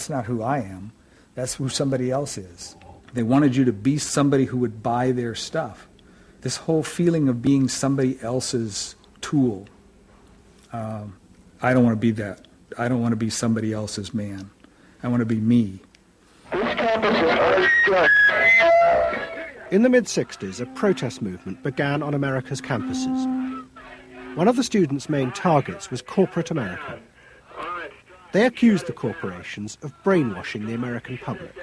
that's not who I am. That's who somebody else is. They wanted you to be somebody who would buy their stuff. This whole feeling of being somebody else's tool. I don't want to be that. I don't want to be somebody else's man. I want to be me. In the mid-60s, a protest movement began on America's campuses. One of the students' main targets was corporate America. They accused the corporations of brainwashing the American public.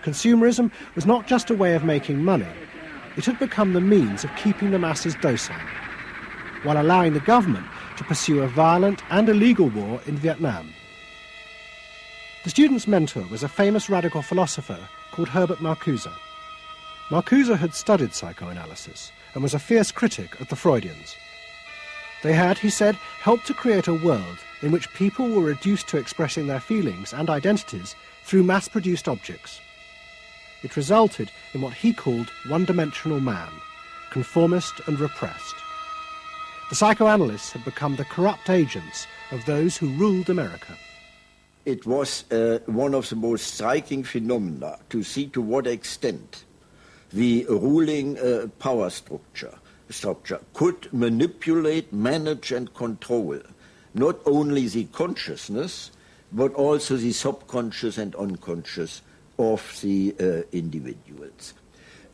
Consumerism was not just a way of making money, it had become the means of keeping the masses docile, while allowing the government to pursue a violent and illegal war in Vietnam. The student's mentor was a famous radical philosopher called Herbert Marcuse. Marcuse had studied psychoanalysis and was a fierce critic of the Freudians. They had, he said, helped to create a world in which people were reduced to expressing their feelings and identities through mass-produced objects. It resulted in what he called one-dimensional man, conformist and repressed. The psychoanalysts had become the corrupt agents of those who ruled America. It was one of the most striking phenomena to see to what extent the ruling power structure could manipulate, manage and control not only the consciousness but also the subconscious and unconscious of the individuals.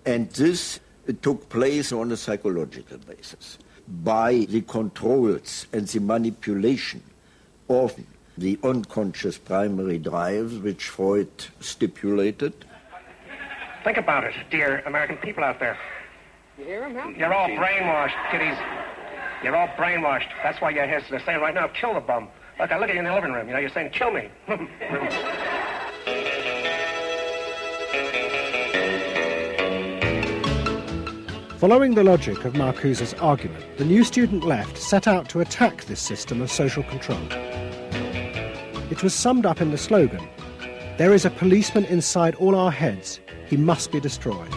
And this took place on a psychological basis by the controls and the manipulation of the unconscious primary drives which Freud stipulated. Think about it, dear American people out there. You hear him, Hal? You're all brainwashed, kiddies. You're all brainwashed. That's why you're here. They're saying right now, kill the bum. Look, I look at you in the living room. You know, you're saying, kill me. Following the logic of Marcuse's argument, the new student left set out to attack this system of social control. It was summed up in the slogan, "There is a policeman inside all our heads. He must be destroyed."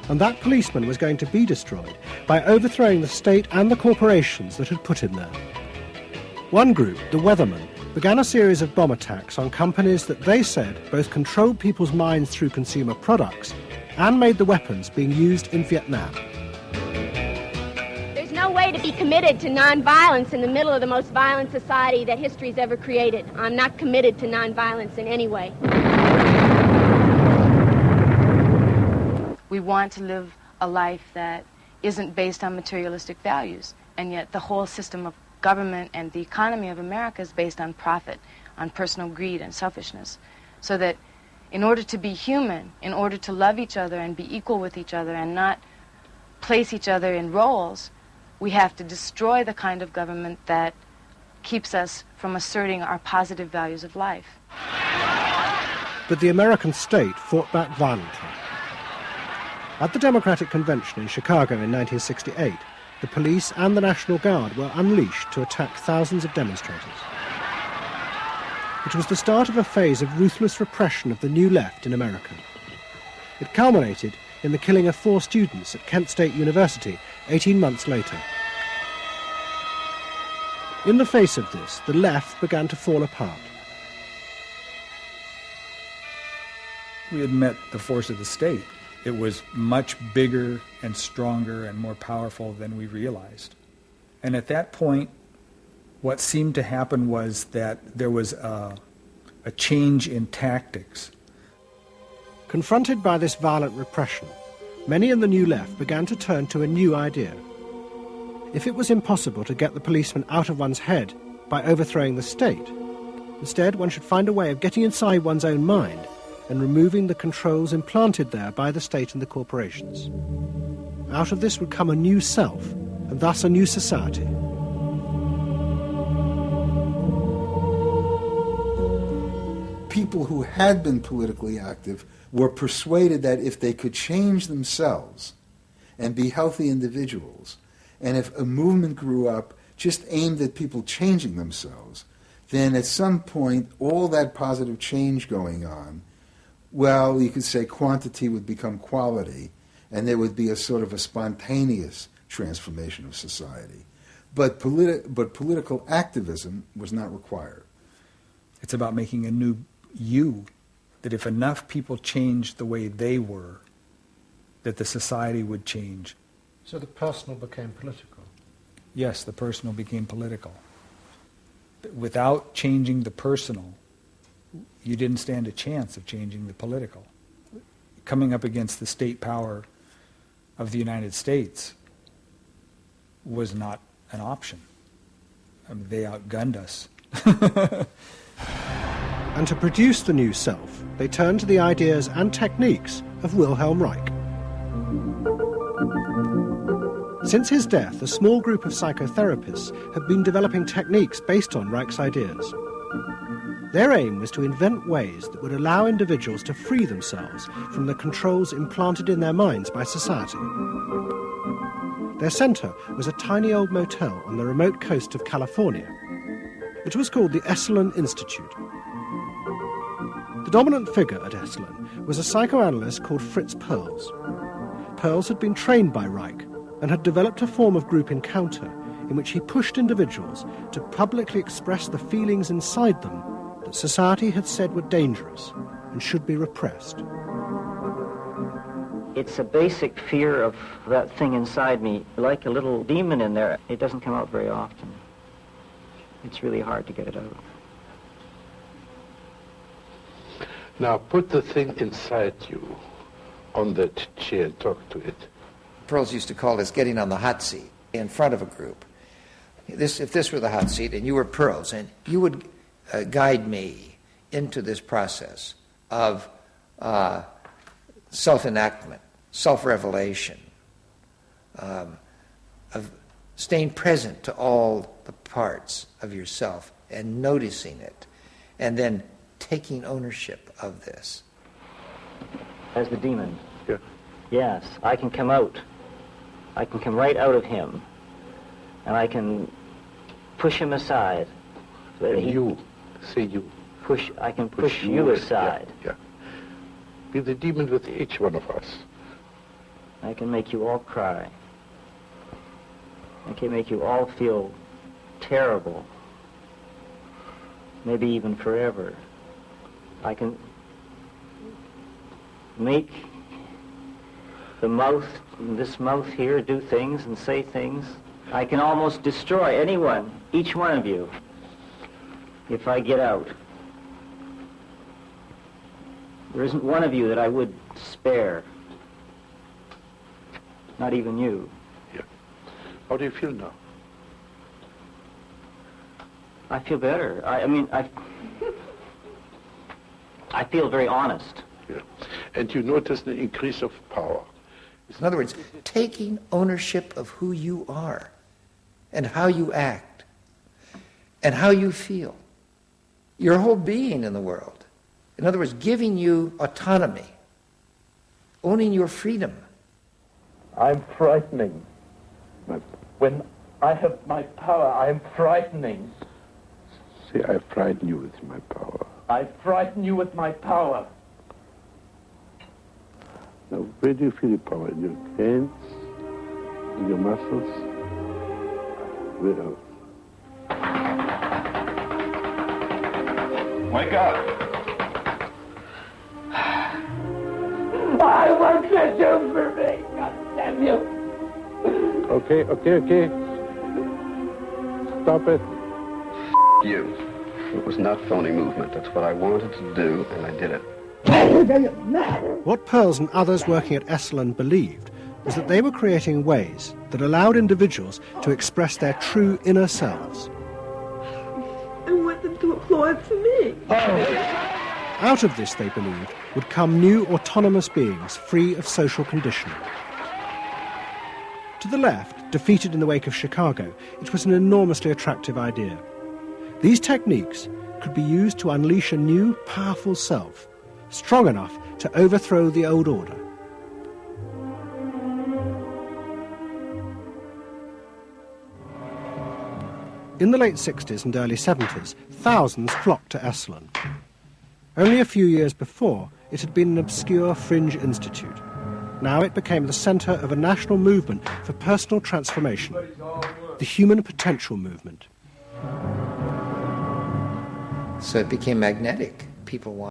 And that policeman was going to be destroyed by overthrowing the state and the corporations that had put him there. One group, the Weathermen, began a series of bomb attacks on companies that they said both controlled people's minds through consumer products and made the weapons being used in Vietnam. There's no way to be committed to nonviolence in the middle of the most violent society that history's ever created. I'm not committed to nonviolence in any way. We want to live a life that isn't based on materialistic values, and yet the whole system of government and the economy of America is based on profit, on personal greed and selfishness. So that in order to be human, in order to love each other and be equal with each other and not place each other in roles, we have to destroy the kind of government that keeps us from asserting our positive values of life. But the American state fought back violently. At the Democratic Convention in Chicago in 1968, the police and the National Guard were unleashed to attack thousands of demonstrators. It was the start of a phase of ruthless repression of the New Left in America. It culminated in the killing of 4 students at Kent State University 18 months later. In the face of this, the left began to fall apart. We had met the force of the state. It was much bigger and stronger and more powerful than we realized. And at that point, what seemed to happen was that there was a change in tactics. Confronted by this violent repression, many in the New Left began to turn to a new idea. If it was impossible to get the policeman out of one's head by overthrowing the state, instead one should find a way of getting inside one's own mind and removing the controls implanted there by the state and the corporations. Out of this would come a new self, and thus a new society. People who had been politically active were persuaded that if they could change themselves and be healthy individuals, and if a movement grew up just aimed at people changing themselves, then at some point all that positive change going on, well, you could say quantity would become quality, and there would be a sort of a spontaneous transformation of society. But political activism was not required. It's about making a new you, that if enough people changed the way they were, that the society would change. So the personal became political? Yes, the personal became political. Without changing the personal, you didn't stand a chance of changing the political. Coming up against the state power of the United States was not an option. I mean, they outgunned us. And to produce the new self, they turned to the ideas and techniques of Wilhelm Reich. Since his death, a small group of psychotherapists have been developing techniques based on Reich's ideas. Their aim was to invent ways that would allow individuals to free themselves from the controls implanted in their minds by society. Their centre was a tiny old motel on the remote coast of California. It was called the Esalen Institute. The dominant figure at Esalen was a psychoanalyst called Fritz Perls. Perls had been trained by Reich and had developed a form of group encounter in which he pushed individuals to publicly express the feelings inside them that society had said were dangerous and should be repressed. It's a basic fear of that thing inside me, like a little demon in there. It doesn't come out very often. It's really hard to get it out. Now put the thing inside you on that chair and talk to it. Perls used to call this getting on the hot seat in front of a group. If this were the hot seat and you were Perls, and you would guide me into this process of self-enactment, self-revelation, of staying present to all the parts of yourself and noticing it, and then taking ownership of this. As the demon? Yeah. Yes, I can come out. I can come right out of him, and I can push him aside. So that you, say you. I can push you aside. Yeah. Be the demon with each one of us. I can make you all cry. I can make you all feel terrible. Maybe even forever. I can make this mouth here, do things and say things. I can almost destroy anyone, each one of you, if I get out. There isn't one of you that I would spare. Not even you. Yeah. How do you feel now? I feel better. I feel very honest. Yeah. And you notice the increase of power. In other words, taking ownership of who you are and how you act and how you feel. Your whole being in the world. In other words, giving you autonomy, owning your freedom. I'm frightening. When I have my power, I am frightening. Say, I frighten you with my power. I frighten you with my power. Now, where do you feel the power? In your hands? In your muscles? Where else? Wake up! I want you do for me, God damn you! Okay. Stop it. You. It was not phony movement. That's what I wanted to do, and I did it. What Perls and others working at Esalen believed was that they were creating ways that allowed individuals to express their true inner selves. I want them to applaud for me. Out of this, they believed, would come new autonomous beings free of social conditioning. To the left, defeated in the wake of Chicago, it was an enormously attractive idea. These techniques could be used to unleash a new, powerful self, strong enough to overthrow the old order. In the late 60s and early 70s, thousands flocked to Esalen. Only a few years before, it had been an obscure fringe institute. Now it became the centre of a national movement for personal transformation, the Human Potential Movement. So it became magnetic. People wanted